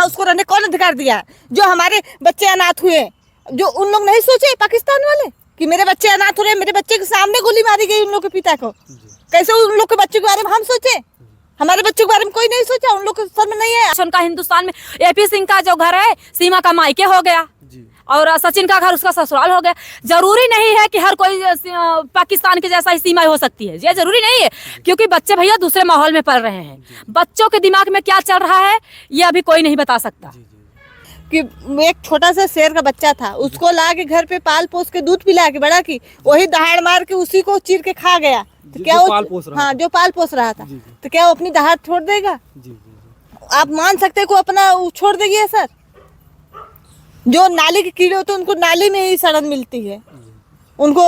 उसको रहने कौन अधिकार दिया है? जो हमारे बच्चे अनाथ हुए, जो उन लोग नहीं सोचे पाकिस्तान वाले कि मेरे बच्चे अनाथ हो रहे, मेरे बच्चे के सामने गोली मारी गई उन लोग के पिता को, कैसे उन लोग के बच्चों के बारे में हम सोचे? हमारे बच्चों के बारे में कोई नहीं सोचा, उन लोग को शर्म नहीं है। उनका हिंदुस्तान में एपी सिंह का जो घर है सीमा का मायके हो गया और सचिन का घर उसका ससुराल हो गया। जरूरी नहीं है कि हर कोई पाकिस्तान के जैसा ही सीमा हो सकती है, ये जरूरी नहीं है, क्योंकि बच्चे भैया दूसरे माहौल में पल रहे हैं। बच्चों के दिमाग में क्या चल रहा है ये अभी कोई नहीं बता सकता। कि एक छोटा सा शेर का बच्चा था, उसको ला के घर पे पाल पोस के दूध पिला के बड़ा की, वही दहाड़ मार के उसी को चीर के खा गया, तो क्या वो हाँ जो पाल पोस रहा था, तो क्या वो अपनी दहाड़ छोड़ देगा? आप मान सकते को अपना छोड़ देगी सर? जो नाली के कीड़े होते हैं उनको नाली में ही सड़न मिलती है, उनको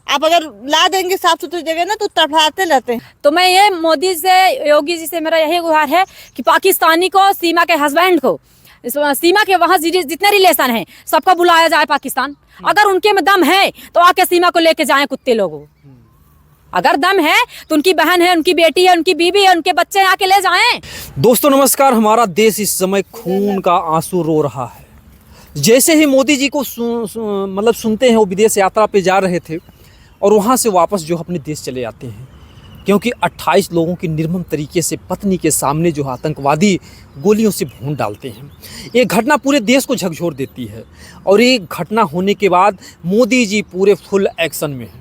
आप अगर ला देंगे साफ सुथरी जगह ना तो तड़फड़ाते रहते हैं। तो मैं ये मोदी से, योगी जी से मेरा यही गुहार है कि पाकिस्तानी को, सीमा के हस्बैंड को, सीमा के वहाँ जितने रिलेशन हैं सबको बुलाया जाए पाकिस्तान। अगर उनके में दम है तो आके सीमा को लेके जाएं कुत्ते लोगों। अगर दम है तो उनकी बहन है, उनकी बेटी है, उनकी बीवी है, उनके बच्चे आके ले जाएं। दोस्तों नमस्कार, हमारा देश इस समय खून का आंसू रो रहा है। जैसे ही मोदी जी को मतलब सुनते हैं, वो विदेश यात्रा पे जा रहे थे और वहाँ से वापस जो अपने देश चले जाते हैं, क्योंकि 28 लोगों की निर्मम तरीके से पत्नी के सामने जो आतंकवादी गोलियों से भून डालते हैं। ये घटना पूरे देश को झकझोर देती है और ये घटना होने के बाद मोदी जी पूरे फुल एक्शन में हैं।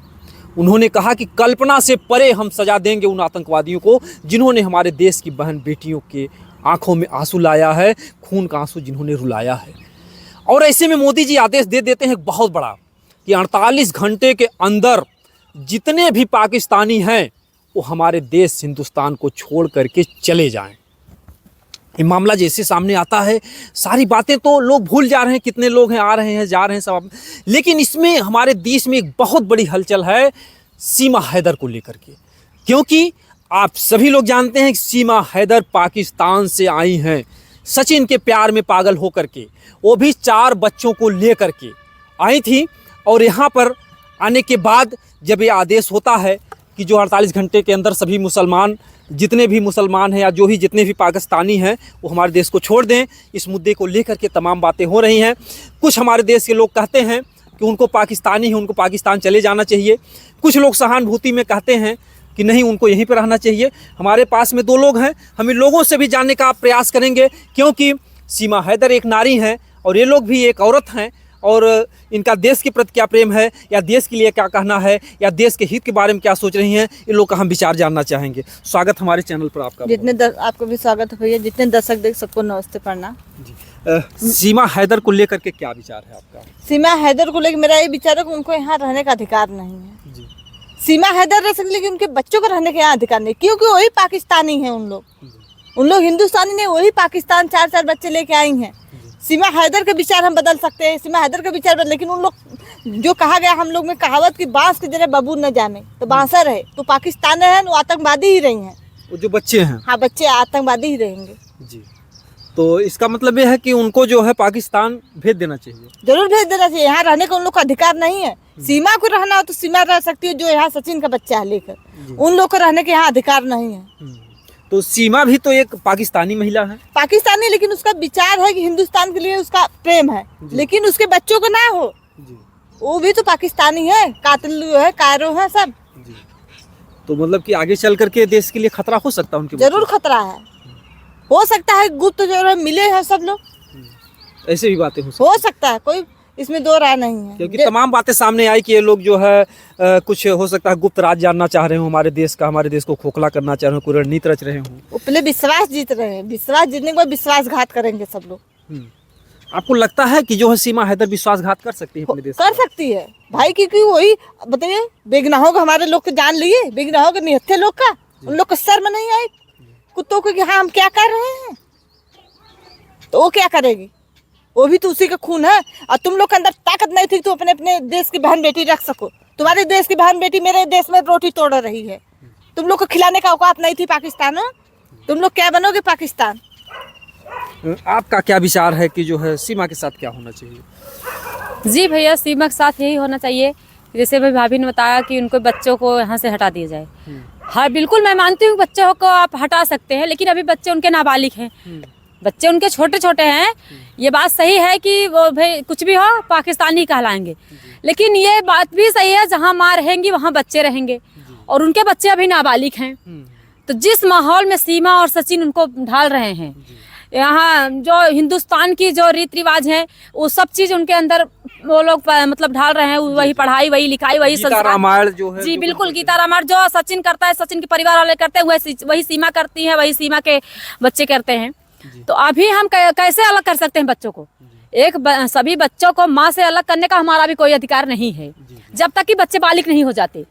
उन्होंने कहा कि कल्पना से परे हम सजा देंगे उन आतंकवादियों को जिन्होंने हमारे देश की बहन बेटियों के आंखों में आंसू लाया है, खून का आंसू जिन्होंने रुलाया है। और ऐसे में मोदी जी आदेश दे देते हैं बहुत बड़ा कि 48 घंटे के अंदर जितने भी पाकिस्तानी हैं वो हमारे देश हिंदुस्तान को छोड़ करके चले जाएं। ये मामला जैसे सामने आता है, सारी बातें तो लोग भूल जा रहे हैं, कितने लोग हैं, आ रहे हैं, जा रहे हैं सब, लेकिन इसमें हमारे देश में एक बहुत बड़ी हलचल है सीमा हैदर को लेकर के। क्योंकि आप सभी लोग जानते हैं कि सीमा हैदर पाकिस्तान से आई हैं, सचिन के प्यार में पागल होकर के, वो भी 4 बच्चों को लेकर के आई थी। और यहाँ पर आने के बाद जब ये आदेश होता है कि जो 48 घंटे के अंदर सभी मुसलमान, जितने भी मुसलमान हैं या जो ही जितने भी पाकिस्तानी हैं वो हमारे देश को छोड़ दें, इस मुद्दे को लेकर के तमाम बातें हो रही हैं। कुछ हमारे देश के लोग कहते हैं कि उनको पाकिस्तानी है, उनको पाकिस्तान चले जाना चाहिए। कुछ लोग सहानुभूति में कहते हैं कि नहीं, उनको यहीं पर रहना चाहिए। हमारे पास में 2 लोग हैं, हम इन लोगों से भी जानने का प्रयास करेंगे, क्योंकि सीमा हैदर एक नारी हैं और ये लोग भी एक औरत हैं और इनका देश के प्रति क्या प्रेम है या देश के लिए क्या कहना है या देश के हित के बारे में क्या सोच रही हैं, इन लोग का हम विचार जानना चाहेंगे। स्वागत हमारे चैनल पर आपका। आपको भी स्वागत है भैया, जितने दर्शक देख सबको नमस्ते प्रणाम जी। सीमा हैदर को लेकर के क्या विचार है आपका? सीमा हैदर को लेकर मेरा ये विचार है कि उनको यहाँ रहने का अधिकार नहीं है जी। सीमा हैदर रह सकती, लेकिन उनके बच्चों को रहने का यहाँ अधिकार नहीं, क्योंकि वही पाकिस्तानी है। उन लोग हिंदुस्तानी नहीं, वही पाकिस्तान 4 बच्चे लेके आई हैं। सीमा हैदर के विचार हम बदल सकते हैं, सीमा हैदर के विचार बदल, लेकिन उन लोग जो कहा गया हम लोग में कहावत की बांस की जगह बबूर न जाने तो बांसर है, तो पाकिस्तान है वो आतंकवादी ही रही हैं। वो जो बच्चे हैं, हाँ बच्चे आतंकवादी ही रहेंगे जी। तो इसका मतलब ये है कि उनको जो है पाकिस्तान भेज देना चाहिए। जरूर भेज देना चाहिए, यहाँ रहने का उन लोग का अधिकार नहीं है। सीमा को रहना हो तो सीमा रह सकती है, जो यहाँ सचिन का बच्चा है लेकर, उन लोग को रहने के यहाँ अधिकार नहीं है। तो सीमा भी तो एक पाकिस्तानी महिला है, पाकिस्तानी, लेकिन उसका विचार है कि हिंदुस्तान के लिए उसका प्रेम है, लेकिन उसके बच्चों को ना हो जी। वो भी तो पाकिस्तानी है, कातिल है, कायरो है सब जी। तो मतलब कि आगे चल करके देश के लिए खतरा हो सकता है उनके? जरूर खतरा है, हो सकता है गुप्त जो मिले हैं सब लोग, ऐसे भी बातें हो सकता है, कोई इसमें 2 राय नहीं है। क्योंकि तमाम बातें सामने आई कि ये लोग जो है कुछ हो सकता है गुप्त राज जानना चाह रहे हो हमारे देश का, हमारे देश को खोखला करना चाह रहे हो, कोई रणनीति रच रहे हो। वो पहले विश्वास जीत रहे हैं, विश्वास जीतने के बाद विश्वासघात करेंगे सब लोग। आपको लगता है कि जो है सीमा हैदर विश्वासघात कर सकती है अपने देश? कर सकती है भाई, क्योंकि वही बताइए, बेगुनाहों का हमारे लोग के जान लिए, बेगुनाहों के निहत्थे लोग का, उन लोग को शर्म नहीं आई कुत्तों को कि हाँ हम क्या कर रहे हैं, तो वो क्या करेगी? वो भी तो उसी का खून है। और तुम लोग के अंदर ताकत नहीं थी तो अपने अपने देश की बहन बेटी रख सको। तुम्हारे देश की बहन बेटी मेरे देश में रोटी तोड़ रही है, तुम लोग को खिलाने का औकात नहीं थी पाकिस्तान में, तुम लोग क्या बनोगे पाकिस्तान? आपका क्या विचार है कि जो है सीमा के साथ क्या होना चाहिए? जी भैया, सीमा के साथ यही होना चाहिए, जैसे भाई भाभी ने बताया कि उनको बच्चों को यहाँ से हटा दिया जाए। हाँ बिल्कुल, मैं मानती हूँ बच्चों को आप हटा सकते हैं, लेकिन अभी बच्चे उनके नाबालिग हैं, बच्चे उनके छोटे छोटे हैं, ये बात सही है कि वो भाई कुछ भी हो पाकिस्तानी कहलाएंगे, लेकिन ये बात भी सही है जहाँ माँ रहेंगी वहाँ बच्चे रहेंगे, और उनके बच्चे अभी नाबालिग हैं। तो जिस माहौल में सीमा और सचिन उनको ढाल रहे हैं, यहाँ जो हिंदुस्तान की जो रीति रिवाज है वो सब चीज उनके अंदर वो लोग मतलब ढाल रहे हैं, वही पढ़ाई, वही लिखाई, वही गीता रामायण जो है, जी बिल्कुल, गीता रामायण जो सचिन करता है, सचिन के परिवार वाले करते हैं, वही सीमा करती है, वही सीमा के बच्चे करते हैं। तो अभी हम कैसे अलग कर सकते हैं बच्चों को? सभी बच्चों को माँ से अलग करने का हमारा भी कोई अधिकार नहीं है जब तक कि बच्चे बालिग नहीं हो जाते।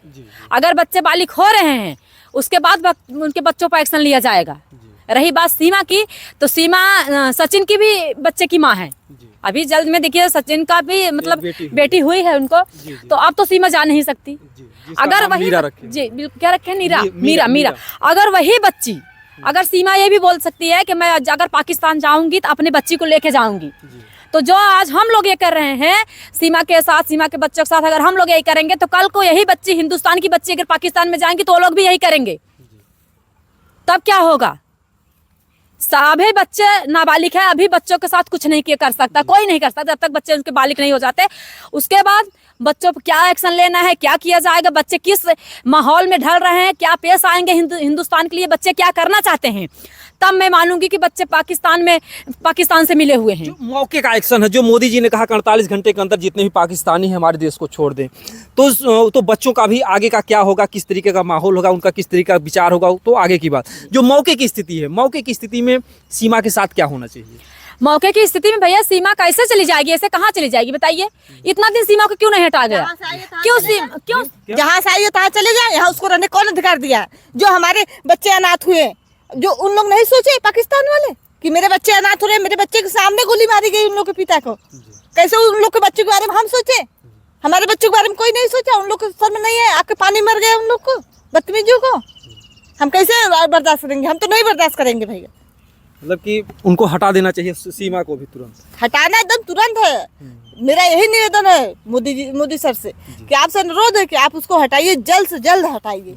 अगर बच्चे बालिग हो रहे हैं उसके बाद उनके बच्चों पर एक्शन लिया जाएगा। रही बात सीमा की, तो सीमा सचिन की भी बच्चे की माँ है। अभी जल्द में देखिए सचिन का भी मतलब बेटी हुई है उनको, तो अब तो सीमा जा नहीं सकती। अगर वही जी क्या रखे मीरा अगर वही बच्ची, अगर सीमा ये भी बोल सकती है कि मैं अगर पाकिस्तान जाऊंगी तो अपने बच्ची को लेके जाऊंगी, तो जो आज हम लोग ये कर रहे हैं सीमा के साथ, सीमा के बच्चों के साथ अगर हम लोग यही करेंगे तो कल को यही बच्ची, हिंदुस्तान की बच्ची अगर पाकिस्तान में जाएंगी तो वो लोग भी यही करेंगे। तब क्या होगा? सभी बच्चे नाबालिग है, अभी बच्चों के साथ कुछ नहीं कर सकता, कोई नहीं कर सकता जब तक बच्चे उनके बालिग नहीं हो जाते। उसके बाद बच्चों पर क्या एक्शन लेना है, क्या किया जाएगा, बच्चे किस माहौल में ढल रहे हैं, क्या पेश आएंगे हिंदुस्तान के लिए, बच्चे क्या करना चाहते हैं, तब मैं मानूंगी कि बच्चे पाकिस्तान से मिले हुए हैं। जो मौके का एक्शन है, जो मोदी जी ने कहा कि 48 घंटे के अंदर जितने भी पाकिस्तानी हैं हमारे देश को छोड़ दें, तो बच्चों का भी आगे का क्या होगा, किस तरीके का माहौल होगा, उनका किस तरीके का विचार होगा, तो आगे की बात। जो मौके की स्थिति है, मौके की स्थिति में सीमा के साथ क्या होना चाहिए? मौके की स्थिति में भैया सीमा कैसे चली जाएगी, ऐसे कहाँ चली जाएगी बताइए? इतना दिन सीमा को क्यों नहीं हटा गया? क्यों जहाँ से आई है तहाँ चले जाए? यहाँ उसको रहने कौन अधिकार दिया? जो हमारे बच्चे अनाथ हुए, जो उन लोग नहीं सोचे पाकिस्तान वाले कि मेरे बच्चे अनाथ हो रहे, मेरे बच्चे के सामने गोली मारी गई उन लोग के पिता को, कैसे उन लोग के बच्चे के बारे में हम सोचे? हमारे बच्चों के बारे में कोई नहीं सोचा। उन लोग के सर में नहीं है, आके पानी मर गए उन लोग को, बदतमीजियों को। हम कैसे बर्दाश्त करेंगे? हम तो नहीं बर्दाश्त करेंगे भैया। मतलब कि उनको हटा देना चाहिए, सीमा को भी तुरंत हटाना एकदम तुरंत है। मेरा यही निवेदन है मोदी सर से कि आपसे अनुरोध है कि आप उसको हटाइए, जल्द से जल्द हटाइए।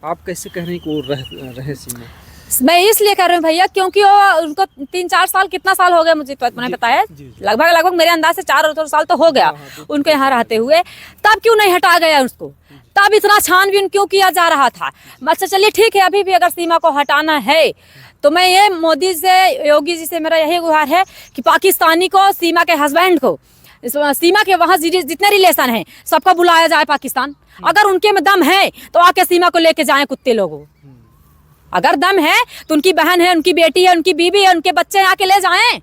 आप कैसे कह रहे हैं कि वो रहे सीमा? मैं इसलिए कर रही हूँ भैया क्योंकि वो उनको 3-4 साल, कितना साल हो गया मुझे तो मैंने बताया, लगभग मेरे अंदाज से 4 साल तो हो गया उनको यहाँ रहते हुए। तब क्यों नहीं हटा गया उसको? तब इतना छानबीन क्यों किया जा रहा था? अच्छा चलिए ठीक है, अभी भी अगर सीमा को हटाना है तो मैं ये मोदी से, योगी जी से मेरा यही गुहार है कि पाकिस्तानी को, सीमा के हस्बैंड को, सीमा के वहाँ जितने रिलेशन हैं सबका बुलाया जाए पाकिस्तान। अगर उनके में दम है तो आके सीमा को लेके जाएं कुत्ते लोगों। अगर दम है तो उनकी बहन है, उनकी बेटी है, उनकी बीवी है, उनके बच्चे आके ले जाएं।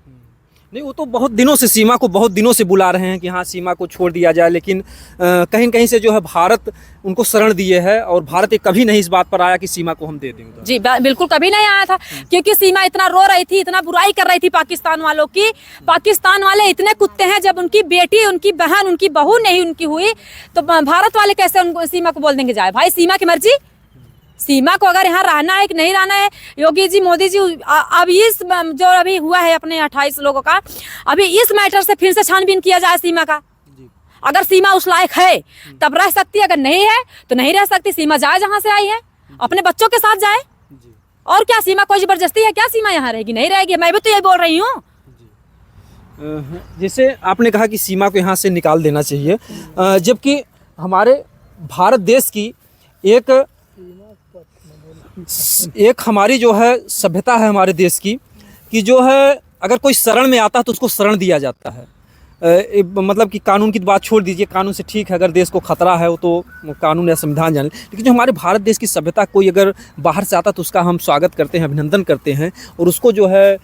नहीं, वो तो बहुत दिनों से सीमा को बुला रहे हैं कि हाँ सीमा को छोड़ दिया जाए, लेकिन कहीं कहीं से जो है भारत उनको शरण दिए है, और भारत कभी नहीं इस बात पर आया कि सीमा को हम दे देंगे। जी बिल्कुल कभी नहीं आया था, क्योंकि सीमा इतना रो रही थी, इतना बुराई कर रही थी पाकिस्तान वालों की। पाकिस्तान वाले इतने कुत्ते हैं, जब उनकी बेटी, उनकी बहन, उनकी बहू नहीं उनकी हुई तो भारत वाले कैसे उनको सीमा को बोल देंगे जाए? भाई सीमा की मर्जी, सीमा को अगर यहाँ रहना है कि नहीं रहना है। योगी जी, मोदी जी, अब इस जो अभी हुआ है अपने 28 लोगों का, अभी इस मैटर से फिर से छानबीन किया जाए सीमा का। अगर सीमा उस लायक है तब रह सकती है, अगर नहीं है तो नहीं रह सकती। सीमा जाए जहाँ से आई है, अपने बच्चों के साथ जाए। और क्या सीमा कोई जबरदस्ती है क्या? सीमा यहाँ रहेगी? नहीं रहेगी। मैं भी तो यही बोल रही हूँ। जैसे आपने कहा कि सीमा को यहाँ से निकाल देना चाहिए, जबकि हमारे भारत देश की एक हमारी जो है सभ्यता है हमारे देश की, कि जो है अगर कोई शरण में आता है तो उसको शरण दिया जाता है। मतलब कि कानून की बात छोड़ दीजिए, कानून से ठीक है, अगर देश को खतरा है वो तो कानून या संविधान जाने, लेकिन जो हमारे भारत देश की सभ्यता, कोई अगर बाहर से आता तो उसका हम स्वागत करते हैं, अभिनंदन करते हैं, और उसको जो है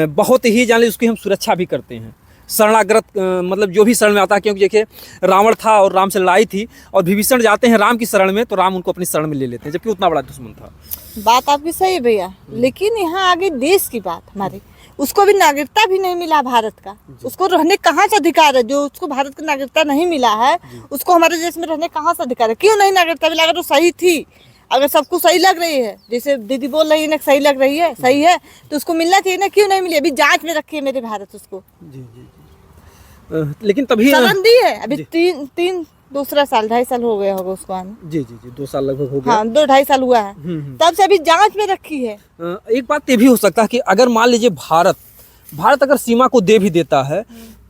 बहुत ही जाने उसकी हम सुरक्षा भी करते हैं। शरणागत मतलब जो भी शरण में आता है, क्योंकि देखिए रावण था और राम से लड़ाई थी, और विभीषण जाते हैं राम की शरण में तो राम उनको अपनी शरण में ले लेते हैं, जबकि उतना बड़ा दुश्मन था। बात आपकी सही है भैया, लेकिन यहाँ आगे देश की बात हमारी, उसको भी नागरिकता भी नहीं मिला भारत का। उसको रहने कहाँ से अधिकार है? जो उसको भारत का नागरिकता नहीं मिला है उसको हमारे देश में रहने कहाँ से अधिकार है? क्यों नहीं नागरिकता मिला? अगर तो सही थी, अगर सबको सही लग रही है, जैसे दीदी बोल रही है ना, सही लग रही है, सही है, तो उसको मिलना चाहिए ना। क्यों नहीं मिली? अभी जांच में रखी है मेरे भारत उसको। लेकिन तभी शरण दी है। अभी दूसरा साल, 2.5 साल हो गया होगा उसको आने। जी 2 साल लगभग हो गया। हाँ, 2-2.5 साल हुआ है, तब से अभी जांच में रखी है। एक बात ये भी हो सकता है कि अगर मान लीजिए भारत भारत अगर सीमा को दे भी देता है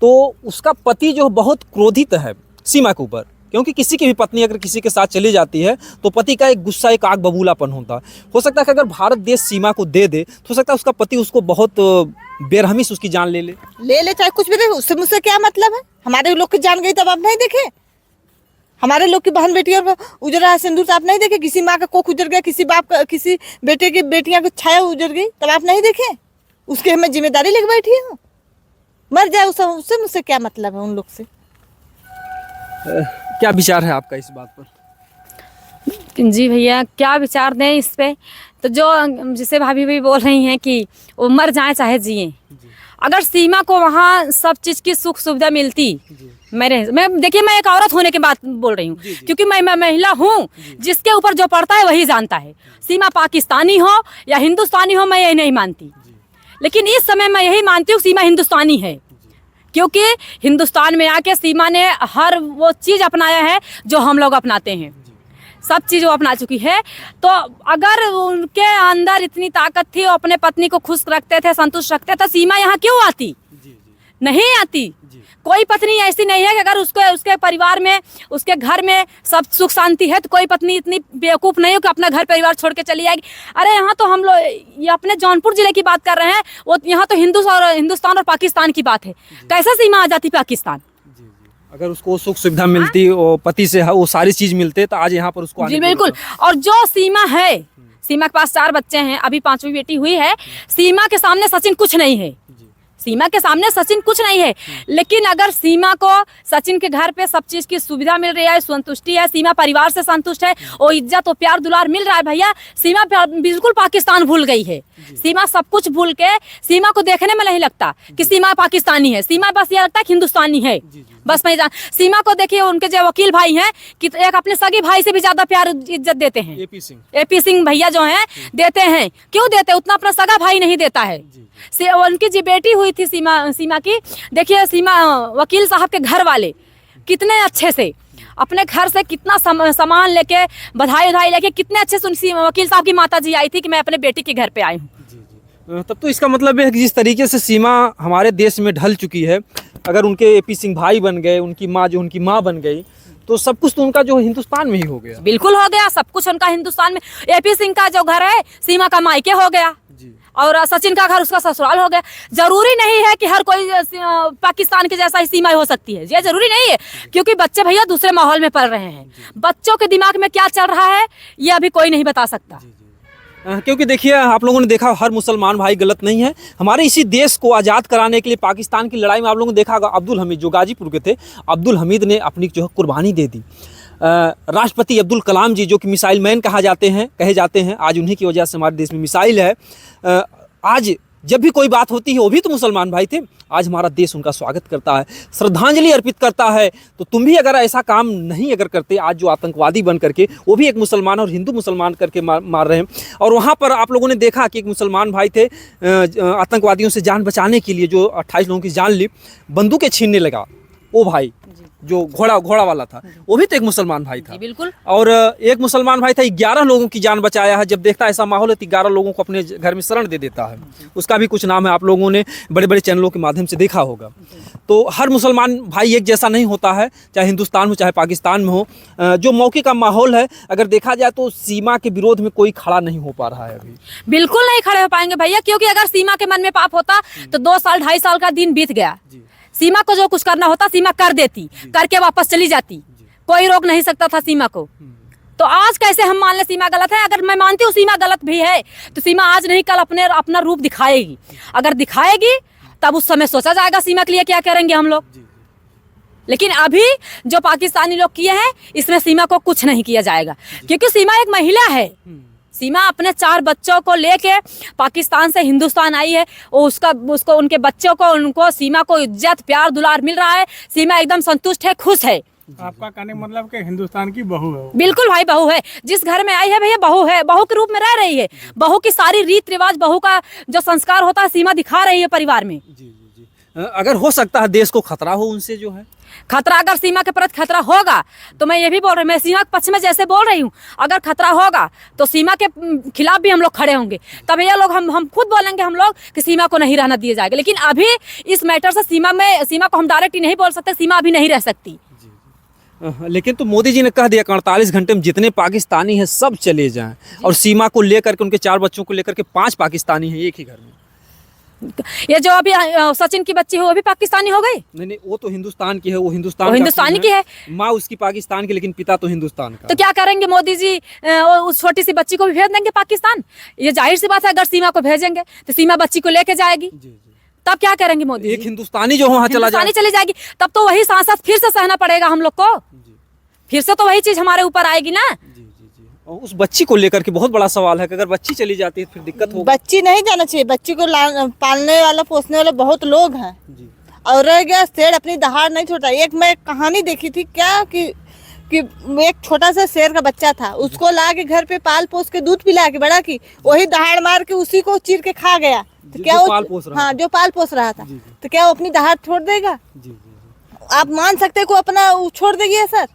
तो उसका पति जो बहुत क्रोधित है सीमा के ऊपर, क्योंकि किसी की भी पत्नी अगर किसी के साथ चली जाती है तो पति का एक गुस्सा, एक आग बबूलापन होता है। हो सकता है कि अगर भारत देश सीमा को दे दे तो हो सकता है उसका पति उसको बहुत बेरहमी से उसकी जान ले ले चाहे कुछ भी दे, उससे मुझसे क्या मतलब है। हमारे लोग की जान गई तब आप नहीं देखे, हमारे लोग की बहन बेटी और उजरा सिंदूर तो आप नहीं देखे, किसी माँ का कोख उजड़ गया, किसी बाप का, किसी बेटे की बेटियां की छाया उजड़ गई तब आप नहीं देखे। उसके हमें जिम्मेदारी लेके बैठी हूँ, मर जाए उससे मुझसे क्या मतलब है उन लोग से। क्या विचार है आपका इस बात पर? जी भैया क्या विचार दें इस पे, तो जो जिसे भाभी भी बोल रही हैं कि वो मर जाए चाहे जिए, अगर सीमा को वहाँ सब चीज़ की सुख सुविधा मिलती, मैं देखिए मैं एक औरत होने के बाद बोल रही हूँ, क्योंकि मैं महिला हूँ, जिसके ऊपर जो पड़ता है वही जानता है। सीमा पाकिस्तानी हो या हिंदुस्तानी हो मैं यही नहीं मानती, लेकिन इस समय मैं यही मानती हूँ सीमा हिंदुस्तानी है, क्योंकि हिंदुस्तान में आके सीमा ने हर वो चीज़ अपनाया है जो हम लोग अपनाते हैं, सब चीज़ वो अपना चुकी है। तो अगर उनके अंदर इतनी ताकत थी, वो अपने पत्नी को खुश रखते थे, संतुष्ट रखते, तो सीमा यहाँ क्यों आती? नहीं आती। कोई पत्नी ऐसी नहीं है कि अगर उसके परिवार में, उसके घर में सब सुख शांति है, तो कोई पत्नी इतनी बेवकूफ़ नहीं हो कि अपना घर परिवार छोड़ के चली जाएगी। अरे यहाँ तो हम लोग ये अपने जौनपुर जिले की बात कर रहे हैं, वो यहाँ तो हिंदुस्तान और पाकिस्तान की बात है। कैसे सीमा आ जाती पाकिस्तान? अगर उसको सुख सुविधा मिलती, वो पति से वो सारी चीज़ मिलते, तो आज यहाँ पर उसको जी बिल्कुल। और जो सीमा है, सीमा के पास 4 बच्चे हैं, अभी 5वीं बेटी हुई है। सीमा के सामने सचिन कुछ नहीं है, सीमा के सामने सचिन कुछ नहीं है। लेकिन अगर सीमा को सचिन के घर पे सब चीज़ की सुविधा मिल रही है, संतुष्टि है, सीमा परिवार से संतुष्ट है, और इज्जत और प्यार दुलार मिल रहा है, भैया सीमा बिल्कुल पाकिस्तान भूल गई है। सीमा सब कुछ भूल के, सीमा को देखने में नहीं लगता कि सीमा पाकिस्तानी है, सीमा बस ये लगता है कि हिंदुस्तानी है। बस मैं सीमा को देखिए, उनके जो वकील भाई हैं कि एक अपने सगे भाई से भी ज्यादा प्यार इज्जत देते हैं। एपी सिंह भैया जो हैं देते हैं, क्यों देते? उतना अपना सगा भाई नहीं देता है। उनकी जो बेटी हुई थी सीमा की, देखिए सीमा वकील साहब के घर वाले कितने अच्छे से अपने घर से कितना सामान लेके, बधाई लेके, कितने अच्छे से वकील साहब की माता जी आई थी कि मैं अपने बेटी के घर पे आई हूँ। तब तो इसका मतलब है कि जिस तरीके से सीमा हमारे देश में ढल चुकी है, अगर उनके एपी सिंह भाई बन गए, उनकी माँ जो उनकी माँ बन गई, तो सब कुछ तो उनका जो हिंदुस्तान में ही हो गया। बिल्कुल हो गया, सब कुछ उनका हिंदुस्तान में। एपी सिंह का जो घर है सीमा का मायके हो गया, और सचिन का घर उसका ससुराल हो गया। जरूरी नहीं है कि हर कोई पाकिस्तान के जैसा ही सीमा हो सकती है, ये जरूरी नहीं है, क्योंकि बच्चे भैया दूसरे माहौल में पल रहे हैं। बच्चों के दिमाग में क्या चल रहा है ये अभी कोई नहीं बता सकता। क्योंकि देखिए, आप लोगों ने देखा हर मुसलमान भाई गलत नहीं है। हमारे इसी देश को आज़ाद कराने के लिए पाकिस्तान की लड़ाई में आप लोगों ने देखा होगा, अब्दुल हमीद जो गाजीपुर के थे, अब्दुल हमीद ने अपनी जो है कुर्बानी दे दी। राष्ट्रपति अब्दुल कलाम जी जो कि मिसाइल मैन कहे जाते हैं, आज उन्हीं की वजह से हमारे देश में मिसाइल है। आज जब भी कोई बात होती है, वो भी तो मुसलमान भाई थे, आज हमारा देश उनका स्वागत करता है, श्रद्धांजलि अर्पित करता है। तो तुम भी अगर ऐसा काम नहीं अगर करते, आज जो आतंकवादी बन करके, वो भी एक मुसलमान और हिंदू मुसलमान करके मार रहे हैं, और वहाँ पर आप लोगों ने देखा कि एक मुसलमान भाई थे, आतंकवादियों से जान बचाने के लिए जो 28 लोगों की जान ली, बंदूकें छीनने लगा, वो भाई जो घोड़ा वाला था, वो भी तो एक मुसलमान भाई था। बिल्कुल। और एक मुसलमान भाई था, 11 लोगों की जान बचाया है। जब देखता है ऐसा माहौल है तो 11 लोगों को अपने घर में शरण दे देता है। उसका भी कुछ नाम है, आप लोगों ने बड़े बड़े चैनलों के माध्यम से देखा होगा। तो हर मुसलमान भाई एक जैसा नहीं होता है, चाहे हिंदुस्तान हो चाहे पाकिस्तान में हो। जो मौके का माहौल है, अगर देखा जाए तो सीमा के विरोध में कोई खड़ा नहीं हो पा रहा है अभी। बिल्कुल नहीं खड़े हो पाएंगे भैया, क्योंकि अगर सीमा के मन में पाप होता तो 2 साल 2.5 साल का दिन बीत गया। सीमा को जो कुछ करना होता सीमा कर देती, करके वापस चली जाती, कोई रोक नहीं सकता था सीमा को। तो आज कैसे हम मान ले सीमा गलत है? अगर मैं मानती हूँ सीमा गलत भी है, तो सीमा आज नहीं कल अपना रूप दिखाएगी। अगर दिखाएगी तब उस समय सोचा जाएगा सीमा के लिए क्या करेंगे हम लोग। लेकिन अभी जो पाकिस्तानी लोग किए हैं, इसमें सीमा को कुछ नहीं किया जाएगा, क्योंकि सीमा एक महिला है। सीमा अपने 4 बच्चों को लेके पाकिस्तान से हिंदुस्तान आई है, उसको उनके बच्चों को, उनको सीमा को इज्जत प्यार दुलार मिल रहा है। सीमा एकदम संतुष्ट है, खुश है। आपका कहने मतलब कि हिंदुस्तान की बहू है। बिल्कुल भाई, बहू है। जिस घर में आई है भैया बहू है, बहू के रूप में रह रही है। बहू की सारी रीत रिवाज, बहू का जो संस्कार होता है, सीमा दिखा रही है परिवार में। अगर हो सकता है देश को खतरा हो उनसे जो है, खतरा अगर सीमा के प्रति खतरा होगा तो मैं ये भी बोल रही हूँ, मैं सीमा के पक्ष में जैसे बोल रही हूँ, अगर खतरा होगा तो सीमा के खिलाफ भी हम लोग खड़े होंगे। तब ये लोग हम खुद बोलेंगे हम लोग कि सीमा को नहीं रहना दिया जाएगा। लेकिन अभी इस मैटर से सीमा को हम डायरेक्ट ही नहीं बोल सकते, सीमा अभी नहीं रह सकती। लेकिन तो मोदी जी ने कह दिया कि 48 घंटे में जितने पाकिस्तानी हैं सब चले जाएं, और सीमा को लेकर के उनके 4 बच्चों को लेकर के 5 पाकिस्तानी हैं एक ही घर में। ये जो अभी सचिन की बच्ची है वो भी पाकिस्तानी हो गई? नहीं, वो तो हिंदुस्तान की है, वो हिंदुस्तानी की है, माँ उसकी पाकिस्तान की, लेकिन पिता तो हिंदुस्तान का। तो क्या करेंगे मोदी जी, उस छोटी सी बच्ची को भी भेज देंगे पाकिस्तान? ये जाहिर सी बात है, अगर सीमा को भेजेंगे तो सीमा बच्ची को लेके जाएगी, तब क्या करेंगे मोदी? एक हिंदुस्तानी जो वहाँ चली जाएगी, तब तो वही सांसद फिर से सहना पड़ेगा हम लोग को, फिर से तो वही चीज हमारे ऊपर आएगी ना। और उस बच्ची को लेकर के बहुत बड़ा सवाल है कि अगर बच्ची चली जाती है फिर दिक्कत होगी। बच्ची नहीं जाना चाहिए, बच्ची को पालने वाला पोसने वाले बहुत लोग हैं। और रह गया शेर अपनी दहाड़ नहीं छोड़ता। एक मैं कहानी देखी थी क्या कि एक छोटा सा शेर का बच्चा था, उसको ला के घर पे पाल पोस के दूध पिला के बड़ा की, वही दहाड़ मार के उसी को चीर के खा गया। तो क्या हाँ, जो पाल पोस रहा था, तो क्या वो अपनी दहाड़ छोड़ देगा? आप मान सकते को अपना छोड़ देगी सर?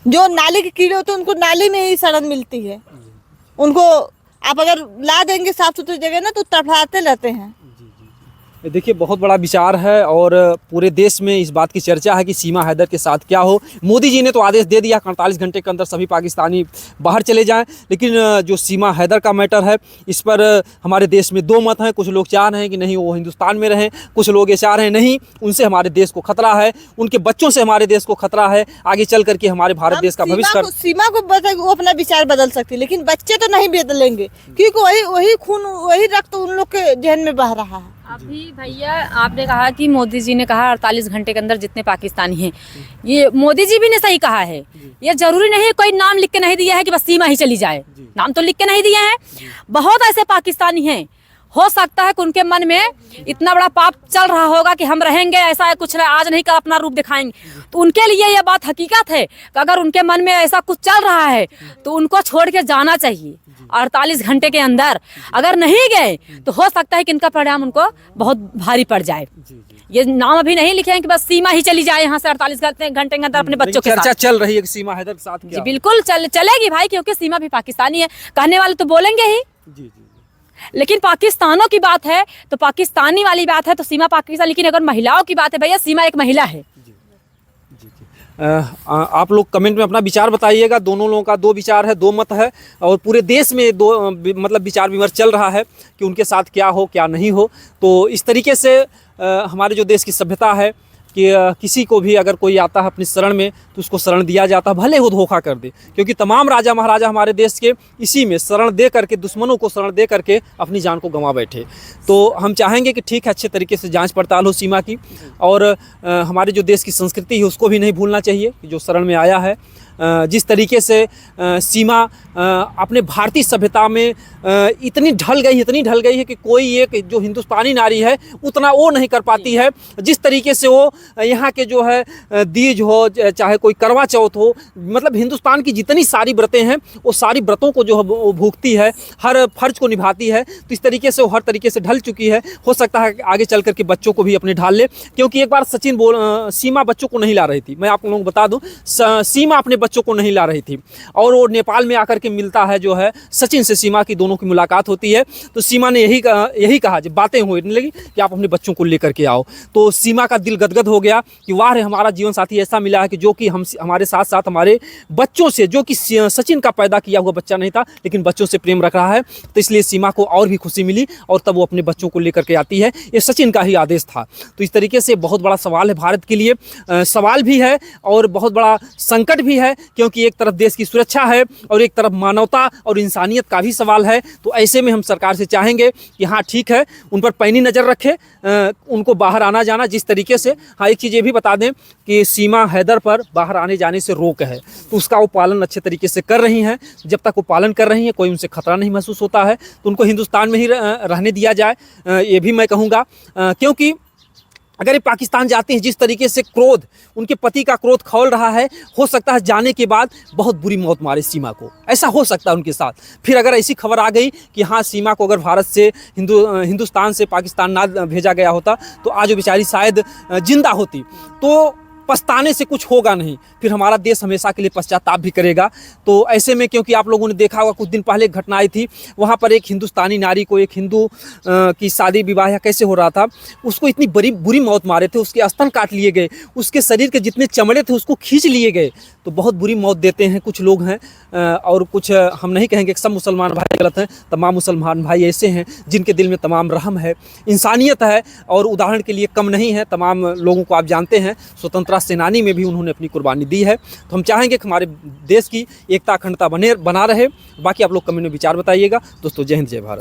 जो नाली के कीड़े होते हैं उनको नाली में ही सड़न मिलती है, उनको आप अगर ला देंगे साफ सुथरी जगह ना तो तड़फड़ाते रहते हैं। देखिए बहुत बड़ा विचार है, और पूरे देश में इस बात की चर्चा है कि सीमा हैदर के साथ क्या हो। मोदी जी ने तो आदेश दे दिया 48 घंटे के अंदर सभी पाकिस्तानी बाहर चले जाएं, लेकिन जो सीमा हैदर का मैटर है इस पर हमारे देश में 2 मत हैं। कुछ लोग चाह रहे हैं कि नहीं वो हिंदुस्तान में रहें, कुछ लोग ये चाह रहे हैं नहीं उनसे हमारे देश को खतरा है, उनके बच्चों से हमारे देश को खतरा है, आगे चल करके हमारे भारत देश का भविष्य। सीमा को वो अपना विचार बदल सकती, लेकिन बच्चे तो नहीं बदलेंगे, क्योंकि वही खून वही रक्त उन लोग के जहन में बह रहा है। अभी भैया आपने कहा कि मोदी जी ने कहा 48 घंटे के अंदर जितने पाकिस्तानी हैं, ये मोदी जी भी ने सही कहा है। ये जरूरी नहीं है, कोई नाम लिख के नहीं दिया है कि बस सीमा ही चली जाए, नाम तो लिख के नहीं दिए हैं। बहुत ऐसे पाकिस्तानी हैं, हो सकता है कि उनके मन में इतना बड़ा पाप चल रहा होगा कि हम रहेंगे, ऐसा है कुछ आज नहीं कर अपना रूप दिखाएंगे, तो उनके लिए यह बात हकीकत है कि अगर उनके मन में ऐसा कुछ चल रहा है तो उनको छोड़ के जाना चाहिए। 48 घंटे के अंदर अगर नहीं गए तो हो सकता है कि इनका परिणाम उनको बहुत भारी पड़ जाए। ये नाम अभी नहीं लिखे हैं कि बस सीमा ही चली जाए यहाँ से 48 घंटे के अंदर अपने बच्चों के साथ। चर्चा चल रही है कि सीमा हैदर के साथ क्या? जी बिल्कुल चलेगी भाई, क्योंकि सीमा भी पाकिस्तानी है, कहने वाले तो बोलेंगे ही। लेकिन पाकिस्तानों की बात है तो पाकिस्तानी वाली बात है तो सीमा पाकिस्तान, लेकिन अगर महिलाओं की बात है भैया, सीमा एक महिला है। आप लोग कमेंट में अपना विचार बताइएगा। दोनों लोगों का 2 विचार है, 2 मत है, और पूरे देश में 2 मतलब विचार विमर्श चल रहा है कि उनके साथ क्या हो क्या नहीं हो। तो इस तरीके से हमारे जो देश की सभ्यता है कि किसी को भी अगर कोई आता है अपनी शरण में तो उसको शरण दिया जाता है, भले वो धोखा कर दे, क्योंकि तमाम राजा महाराजा हमारे देश के इसी में शरण दे करके, दुश्मनों को शरण दे करके अपनी जान को गंवा बैठे। तो हम चाहेंगे कि ठीक है, अच्छे तरीके से जांच पड़ताल हो सीमा की, और हमारे जो देश की संस्कृति है उसको भी नहीं भूलना चाहिए कि जो शरण में आया है। जिस तरीके से सीमा अपने भारतीय सभ्यता में इतनी ढल गई है कि कोई एक जो हिंदुस्तानी नारी है उतना वो नहीं कर पाती है। जिस तरीके से वो यहाँ के जो है तीज हो, चाहे कोई करवा चौथ हो, मतलब हिंदुस्तान की जितनी सारी व्रतें हैं वो सारी व्रतों को जो है वो भूखती है, हर फर्ज को निभाती है। तो इस तरीके से वो हर तरीके से ढल चुकी है। हो सकता है आगे चल करके बच्चों को भी अपने ढाल ले, क्योंकि एक बार सीमा बच्चों को नहीं ला रही थी। मैं आप लोगों को बता दूँ, सीमा अपने बच्चों को नहीं ला रही थी, और वो नेपाल में आकर के मिलता है जो है सचिन से, सीमा की दोनों की मुलाकात होती है। तो सीमा ने यही कहा, जब बातें होने लगी कि आप अपने बच्चों को लेकर के आओ, तो सीमा का दिल गदगद हो गया कि वाह रे, हमारा जीवन साथी ऐसा मिला है कि जो कि हमारे साथ साथ हमारे बच्चों से, जो कि सचिन का पैदा किया हुआ बच्चा नहीं था लेकिन बच्चों से प्रेम रख रहा है। तो इसलिए सीमा को और भी खुशी मिली, और तब वो अपने बच्चों को लेकर के आती है। ये सचिन का ही आदेश था। तो इस तरीके से बहुत बड़ा सवाल है भारत के लिए, सवाल भी है और बहुत बड़ा संकट भी है, क्योंकि एक तरफ देश की सुरक्षा है और एक तरफ मानवता और इंसानियत का भी सवाल है। तो ऐसे में हम सरकार से चाहेंगे कि हाँ ठीक है, उन पर पैनी नज़र रखे, उनको बाहर आना जाना जिस तरीके से। हाँ, एक चीज़ ये भी बता दें कि सीमा हैदर पर बाहर आने जाने से रोक है, तो उसका वो पालन अच्छे तरीके से कर रही हैं। जब तक वो पालन कर रही हैं, कोई उनसे खतरा नहीं महसूस होता है, तो उनको हिंदुस्तान में ही रहने दिया जाए, ये भी मैं कहूँगा। क्योंकि अगर ये पाकिस्तान जाते हैं, जिस तरीके से क्रोध, उनके पति का क्रोध खौल रहा है, हो सकता है जाने के बाद बहुत बुरी मौत मारे सीमा को, ऐसा हो सकता है उनके साथ। फिर अगर ऐसी खबर आ गई कि हाँ सीमा को अगर भारत से हिंदुस्तान से पाकिस्तान ना भेजा गया होता तो आज वो बेचारी शायद जिंदा होती, तो पछताने से कुछ होगा नहीं, फिर हमारा देश हमेशा के लिए पश्चाताप भी करेगा। तो ऐसे में, क्योंकि आप लोगों ने देखा होगा कुछ दिन पहले एक घटना आई थी, वहाँ पर एक हिंदुस्तानी नारी को, एक हिंदू की शादी विवाह या कैसे हो रहा था, उसको इतनी बुरी मौत मारे थे, उसके स्तन काट लिए गए, उसके शरीर के जितने चमड़े थे उसको खींच लिए गए। तो बहुत बुरी मौत देते हैं कुछ लोग हैं, और कुछ हम नहीं कहेंगे कि सब मुसलमान भाई गलत हैं, तमाम मुसलमान भाई ऐसे हैं जिनके दिल में तमाम रहम है, इंसानियत है, और उदाहरण के लिए कम नहीं है। तमाम लोगों को आप जानते हैं, स्वतंत्रता सेनानी में भी उन्होंने अपनी कुर्बानी दी है। तो हम चाहेंगे कि हमारे देश की एकता अखंडता बना रहे। बाकी आप लोग कमेंट में विचार बताइएगा। दोस्तों जय हिंद जय भारत।